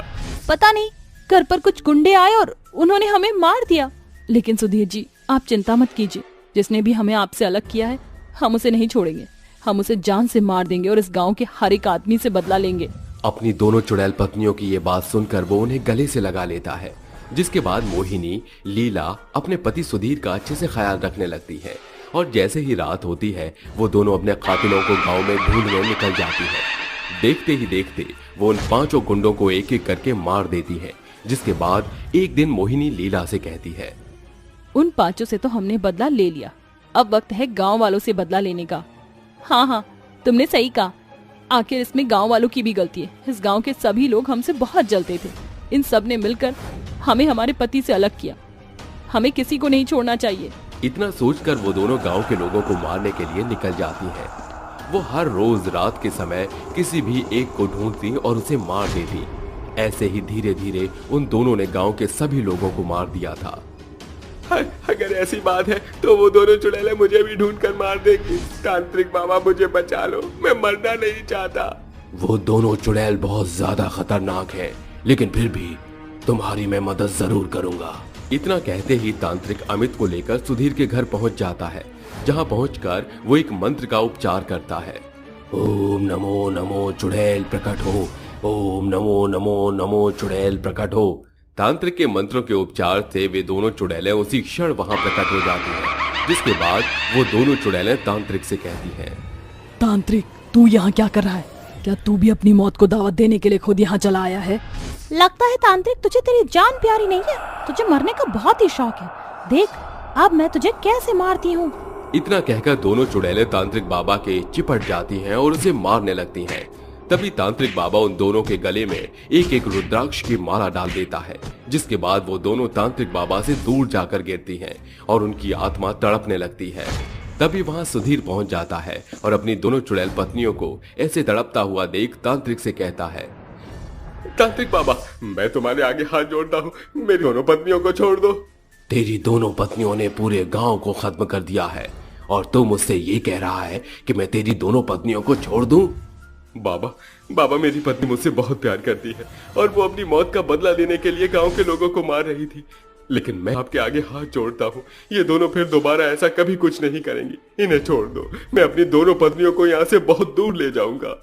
पता नहीं, घर पर कुछ गुंडे आए और उन्होंने हमें मार दिया। लेकिन सुधीर जी, आप चिंता मत कीजिए। जिसने भी हमें आपसे अलग किया है, हम उसे नहीं छोड़ेंगे। हम उसे जान से मार देंगे और इस गांव के हर एक आदमी से बदला लेंगे। अपनी दोनों चुड़ैल पत्नियों की ये बात सुनकर वो उन्हें गले से लगा लेता है। जिसके बाद मोहिनी, लीला अपने पति सुधीर का अच्छे से ख्याल रखने लगती है और जैसे ही रात होती है वो दोनों अपने कातिलों को गांव में ढूंढने निकल जाती है। देखते ही देखते वो उन 5 गुंडों को एक एक करके मार देती है। जिसके बाद एक दिन मोहिनी लीला से कहती है, उन 5 से तो हमने बदला ले लिया, अब वक्त है गाँव वालों से बदला लेने का। हाँ, तुमने सही कहा। आखिर इसमें गांव वालों की भी गलती है। इस गांव के सभी लोग हमसे बहुत जलते थे। इन सब ने मिलकर हमें हमारे पति से अलग किया। हमें किसी को नहीं छोड़ना चाहिए। इतना सोचकर वो दोनों गांव के लोगों को मारने के लिए निकल जाती हैं। वो हर रोज रात के समय किसी भी एक को ढूंढती और उसे मार देती। ऐसे ही धीरे धीरे उन दोनों ने गांव के सभी लोगों को मार दिया था। अगर ऐसी बात है तो वो दोनों चुड़ैलें मुझे भी ढूंढ कर मार देगी। तांत्रिक बाबा, मुझे बचा लो, मैं मरना नहीं चाहता। वो दोनों चुड़ैल बहुत ज्यादा खतरनाक है, लेकिन फिर भी तुम्हारी मैं मदद जरूर करूंगा। इतना कहते ही तांत्रिक अमित को लेकर सुधीर के घर पहुंच जाता है, जहां पहुंचकर वो एक मंत्र का उपचार करता है। ओम नमो नमो चुड़ैल प्रकट हो, ओम नमो नमो नमो चुड़ैल प्रकट हो। तांत्रिक के मंत्रों के उपचार से वे दोनों चुड़ैलें उसी क्षण वहां प्रकट हो जाती हैं। जिसके बाद वो दोनों चुड़ैलें तांत्रिक से कहती हैं, तांत्रिक, तू यहाँ क्या कर रहा है? क्या तू भी अपनी मौत को दावत देने के लिए खुद यहाँ चला आया है? लगता है तांत्रिक, तुझे तेरी जान प्यारी नहीं है। तुझे मरने का बहुत ही शौक है। देख, अब मैं तुझे कैसे मारती हूँ। इतना कहकर दोनों चुड़ैलें तांत्रिक बाबा के चिपट जाती हैं और उसे मारने लगती हैं। तभी तांत्रिक बाबा उन दोनों के गले में एक एक रुद्राक्ष की माला डाल देता है। जिसके बाद वो दोनों तांत्रिक बाबा से दूर जाकर गिरती हैं और उनकी आत्मा तड़पने लगती है। तभी वहां सुधीर पहुंच जाता है और अपनी दोनों चुड़ैल पत्नियों को ऐसे तड़पता हुआ देख तांत्रिक से कहता है, तांत्रिक बाबा, मैं तुम्हारे आगे हाथ जोड़ता हूँ, मेरी दोनों पत्नियों को छोड़ दो। तेरी दोनों पत्नियों ने पूरे गांव को खत्म कर दिया है और तू मुझसे ये कह रहा है कि मैं तेरी दोनों पत्नियों को छोड़ दूं? बाबा, मेरी पत्नी मुझसे बहुत प्यार करती है और वो अपनी मौत का बदला लेने के लिए गांव के लोगों को मार रही थी। लेकिन मैं आपके आगे हाथ जोड़ता हूँ, ये दोनों फिर दोबारा ऐसा कभी कुछ नहीं करेंगी। इन्हें छोड़ दो, मैं अपनी दोनों पत्नियों को यहाँ से बहुत दूर ले जाऊंगा।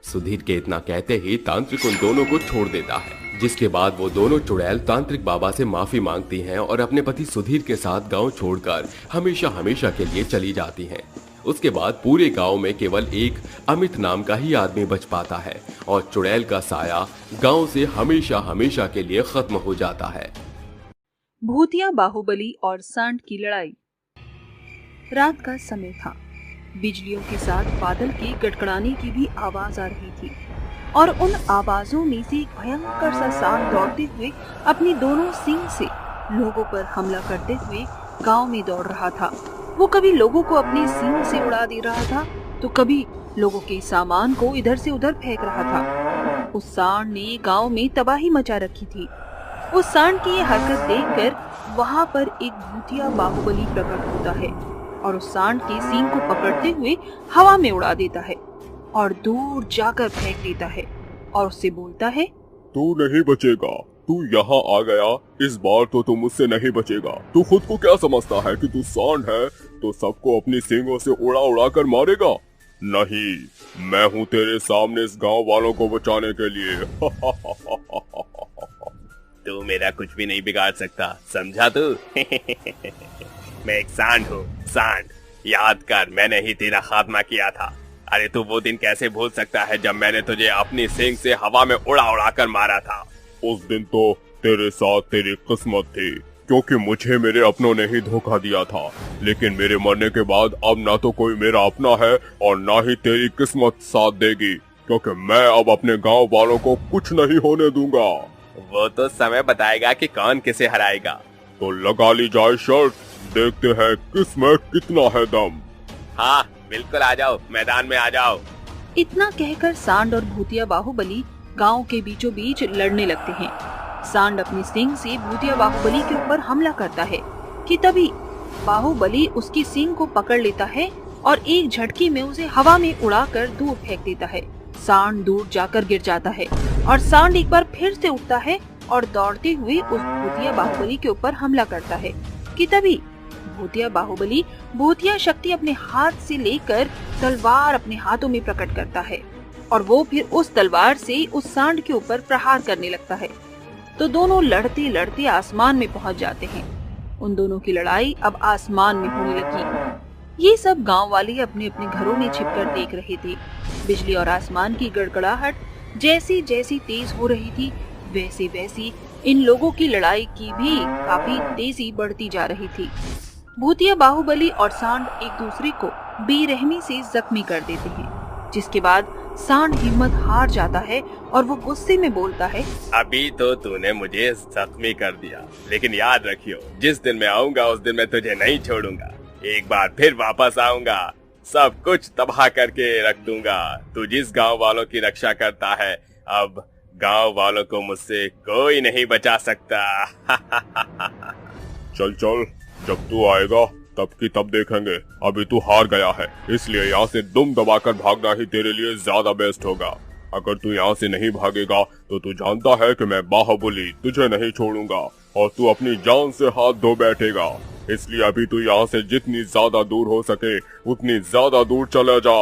सुधीर के इतना कहते ही तांत्रिक उन दोनों को छोड़ देता है। जिसके बाद वो दोनों चुड़ैल तांत्रिक बाबा से माफी मांगती हैं और अपने पति सुधीर के साथ गांव छोड़कर हमेशा हमेशा के लिए चली जाती हैं। उसके बाद पूरे गांव में केवल एक अमित नाम का ही आदमी बच पाता है और चुड़ैल का साया गांव से हमेशा हमेशा के लिए खत्म हो जाता है। भूतिया बाहुबली और सांड की लड़ाई। रात का समय था। बिजलियों के साथ बादल के गड़गड़ाने की भी आवाज आ रही थी और उन आवाजों में से एक भयंकर सा सांड दौड़ते हुए अपनी दोनों सींग से लोगों पर हमला करते हुए गांव में दौड़ रहा था। वो कभी लोगों को अपने सींग से उड़ा दे रहा था तो कभी लोगों के सामान को इधर से उधर फेंक रहा था। उस सांड ने गांव में तबाही मचा रखी थी। उस सांड की ये हरकत देखकर वहां पर एक भूतिया बाहुबली प्रकट होता है और उस सांड के सींग को पकड़ते हुए हवा में उड़ा देता है और दूर जाकर फेंक देता है और उससे बोलता है, तू नहीं बचेगा, तू यहाँ आ गया, इस बार तो तू मुझसे नहीं बचेगा। तू खुद को क्या समझता है कि तू सांड है तो सबको अपनी सींगों से उड़ा उड़ा कर मारेगा? नहीं, मैं हूँ तेरे सामने इस गांव वालों को बचाने के लिए। तू मेरा कुछ भी नहीं बिगाड़ सकता, समझा तू? मैं एक सांड हूँ, सांड। याद कर, मैंने ही तेरा खात्मा किया था। अरे तू वो दिन कैसे भूल सकता है जब मैंने तुझे अपनी सींग से हवा में उड़ा उड़ा कर मारा था? उस दिन तो तेरे साथ तेरी किस्मत थी, क्योंकि मुझे मेरे अपनों ने ही धोखा दिया था। लेकिन मेरे मरने के बाद अब ना तो कोई मेरा अपना है और ना ही तेरी किस्मत साथ देगी, क्योंकि मैं अब अपने गांव वालों को कुछ नहीं होने दूंगा। वो तो समय बताएगा कि कौन किसे हराएगा। तो लगा ली जाए शर्त, देखते हैं किसमें कितना है दम। हाँ बिल्कुल, आ जाओ, मैदान में आ जाओ। इतना कहकर सांड और भूतिया बाहुबली गांव के बीचों बीच लड़ने लगते हैं। सांड अपनी सींग से भूतिया बाहुबली के ऊपर हमला करता है कि तभी बाहुबली उसकी सींग को पकड़ लेता है और एक झटके में उसे हवा में उड़ाकर दूर फेंक देता है। सांड दूर जाकर गिर जाता है और सांड एक बार फिर से उठता है और दौड़ते हुए उस भूतिया बाहुबली के ऊपर हमला करता है कि तभी भूतिया बाहुबली भूतिया शक्ति अपने हाथ से लेकर तलवार अपने हाथों में प्रकट करता है और वो फिर उस तलवार से उस सांड के ऊपर प्रहार करने लगता है। तो दोनों लड़ते लड़ते आसमान में पहुंच जाते हैं। उन दोनों की लड़ाई अब आसमान में होने लगी। ये सब गांव वाले अपने अपने घरों में छिपकर देख रहे थे। बिजली और आसमान की गड़गड़ाहट जैसी जैसी तेज हो रही थी, वैसे वैसी इन लोगों की लड़ाई की भी काफी तेजी बढ़ती जा रही थी। भूतिया बाहुबली और सांड एक दूसरे को बेरहमी से जख्मी कर देते हैं, जिसके बाद सांड हिम्मत हार जाता है और वो गुस्से में बोलता है, अभी तो तूने मुझे जख्मी कर दिया, लेकिन याद रखियो, जिस दिन मैं आऊंगा उस दिन मैं तुझे नहीं छोड़ूंगा। एक बार फिर वापस आऊंगा, सब कुछ तबाह करके रख दूंगा। तू जिस गांव वालों की रक्षा करता है, अब गांव वालों को मुझसे कोई नहीं बचा सकता। चल चल, जब तू आएगा तब की तब देखेंगे। अभी तू हार गया है, इसलिए यहाँ से दुम दबाकर भागना ही तेरे लिए ज्यादा बेस्ट होगा। अगर तू यहाँ से नहीं भागेगा तो तू जानता है कि मैं बाहुबली तुझे नहीं छोड़ूंगा और तू अपनी जान से हाथ धो बैठेगा। इसलिए अभी तू यहाँ से जितनी ज्यादा दूर हो सके उतनी ज्यादा दूर चला जा।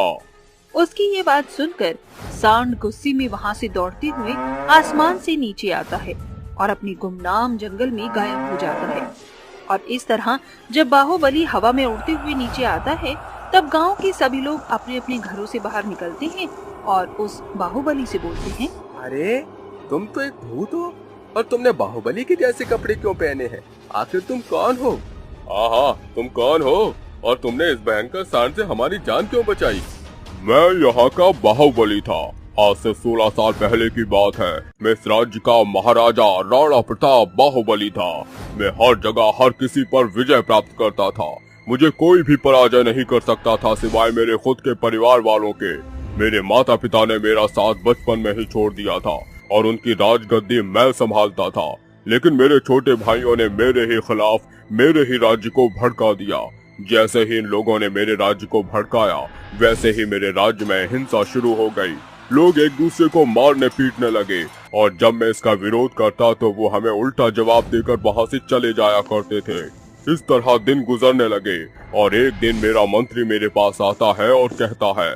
उसकी ये बात सुनकर सांड गुस्से में वहाँ से दौड़ते हुए आसमान से नीचे आता है और अपनी गुमनाम जंगल में गायब हो जाता है। और इस तरह जब बाहुबली हवा में उड़ते हुए नीचे आता है, तब गांव के सभी लोग अपने अपने घरों से बाहर निकलते हैं और उस बाहुबली से बोलते हैं, अरे तुम तो एक भूत हो और तुमने बाहुबली के जैसे कपड़े क्यों पहने हैं? आखिर तुम कौन हो? हाँ, तुम कौन हो और तुमने इस भयंकर सांड से हमारी जान क्यों बचाई? मैं यहाँ का बाहुबली था। आज से 16 साल पहले की बात है। मैं इस राज्य का महाराजा राणा प्रताप बाहुबली था। मैं हर जगह हर किसी पर विजय प्राप्त करता था। मुझे कोई भी पराजय नहीं कर सकता था सिवाय मेरे खुद के परिवार वालों के। मेरे माता पिता ने मेरा साथ बचपन में ही छोड़ दिया था और उनकी राजगद्दी मैं संभालता था, लेकिन मेरे छोटे भाइयों ने मेरे ही खिलाफ मेरे ही राज्य को भड़का दिया। जैसे ही इन लोगों ने मेरे राज्य को भड़काया, वैसे ही मेरे राज्य में हिंसा शुरू हो गई। लोग एक दूसरे को मारने पीटने लगे और जब मैं इसका विरोध करता तो वो हमें उल्टा जवाब देकर वहाँ से चले जाया करते थे। इस तरह दिन गुजरने लगे और एक दिन मेरा मंत्री मेरे पास आता है और कहता है,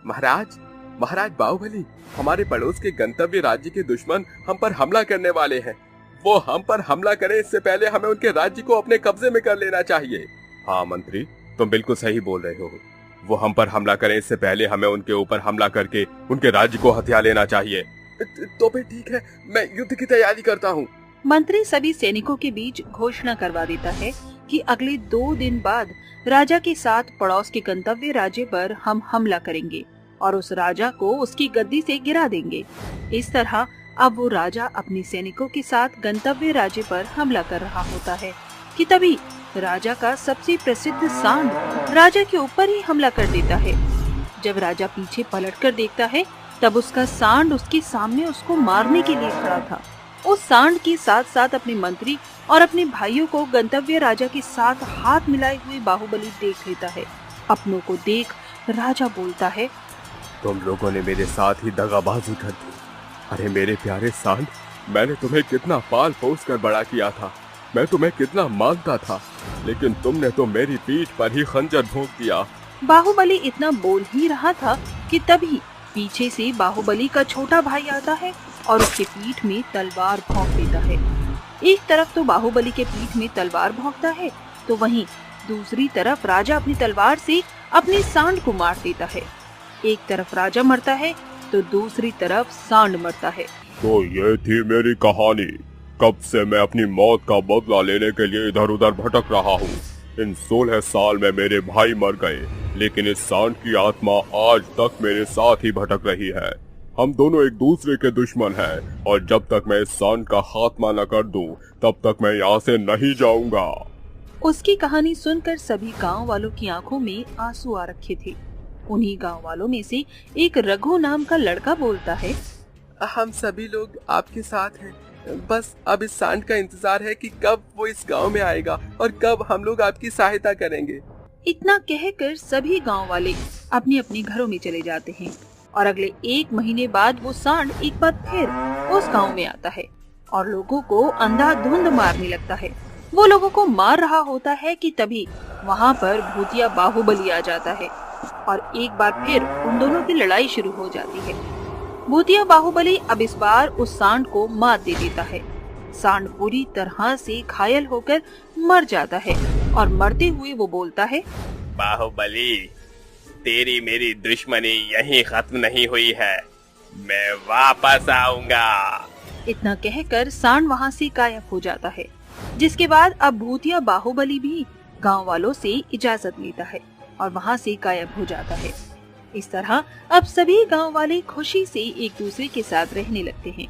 महाराज बाहुबली, हमारे पड़ोस के गंतव्य राज्य के दुश्मन हम पर हमला करने वाले हैं। वो हम पर हमला करे इससे पहले हमें उनके राज्य को अपने कब्जे में कर लेना चाहिए। हाँ मंत्री, तुम बिल्कुल सही बोल रहे हो। वो हम पर हमला करें इससे पहले हमें उनके ऊपर हमला करके उनके राज्य को हथिया लेना चाहिए। तो फिर ठीक है, मैं युद्ध की तैयारी करता हूँ। मंत्री सभी सैनिकों के बीच घोषणा करवा देता है कि अगले 2 दिन बाद राजा के साथ पड़ोस के गंतव्य राज्य पर हम हमला करेंगे और उस राजा को उसकी गद्दी से गिरा देंगे। इस तरह अब वो राजा अपने सैनिकों के साथ गंतव्य राज्य पर हमला कर रहा होता है कि तभी राजा का सबसे प्रसिद्ध सांड राजा के ऊपर ही हमला कर देता है। जब राजा पीछे पलटकर देखता है, तब उसका सांड उसके सामने उसको मारने के लिए खड़ा था। उस सांड के साथ साथ अपने मंत्री और अपने भाइयों को गंतव्य राजा के साथ हाथ मिलाए हुए बाहुबली देख लेता है। अपनों को देख राजा बोलता है, तुम लोगों ने मेरे साथ ही दगाबाजी कर दी। अरे मेरे प्यारे सांड, मैंने तुम्हें कितना पाल पोस कर बड़ा किया था, मैं तुम्हें कितना मानता था, लेकिन तुमने तो मेरी पीठ पर ही खंजर भोंक दिया। बाहुबली इतना बोल ही रहा था कि तभी पीछे से बाहुबली का छोटा भाई आता है और उसके पीठ में तलवार भोंक देता है। एक तरफ तो बाहुबली के पीठ में तलवार भोंकता है, तो वहीं दूसरी तरफ राजा अपनी तलवार से अपनी सांड को मार देता है। एक तरफ राजा मरता है तो दूसरी तरफ सांड मरता है। तो ये थी मेरी कहानी। कब से मैं अपनी मौत का बदला लेने के लिए इधर उधर भटक रहा हूँ। इन 16 साल में मेरे भाई मर गए, लेकिन इस सांड की आत्मा आज तक मेरे साथ ही भटक रही है। हम दोनों एक दूसरे के दुश्मन हैं, और जब तक मैं इस सांड का खात्मा न कर दूं, तब तक मैं यहाँ से नहीं जाऊंगा। उसकी कहानी सुनकर सभी गांव वालों की आंखों में आंसू आ रखे थे। उन्हीं गांव वालों में से एक रघु नाम का लड़का बोलता है, हम सभी लोग आपके साथ हैं, बस अब इस सांड का इंतजार है कि कब वो इस गांव में आएगा और कब हम लोग आपकी सहायता करेंगे। इतना कहकर सभी गांव वाले अपने अपने घरों में चले जाते हैं और अगले 1 महीने बाद वो सांड एक बार फिर उस गांव में आता है और लोगों को अंधाधुंध मारने लगता है। वो लोगों को मार रहा होता है कि तभी वहाँ पर भूतिया बाहुबली आ जाता है और एक बार फिर उन दोनों की लड़ाई शुरू हो जाती है। भूतिया बाहुबली अब इस बार उस सांड को मात दे देता है। सांड पूरी तरह से घायल होकर मर जाता है और मरते हुए वो बोलता है, बाहुबली, तेरी मेरी दुश्मनी यहीं खत्म नहीं हुई है, मैं वापस आऊंगा। इतना कहकर सांड वहाँ से गायब हो जाता है। जिसके बाद अब भूतिया बाहुबली भी गांव वालों से इजाजत लेता है और वहाँ से गायब हो जाता है। इस तरह अब सभी गांव वाले खुशी से एक दूसरे के साथ रहने लगते हैं।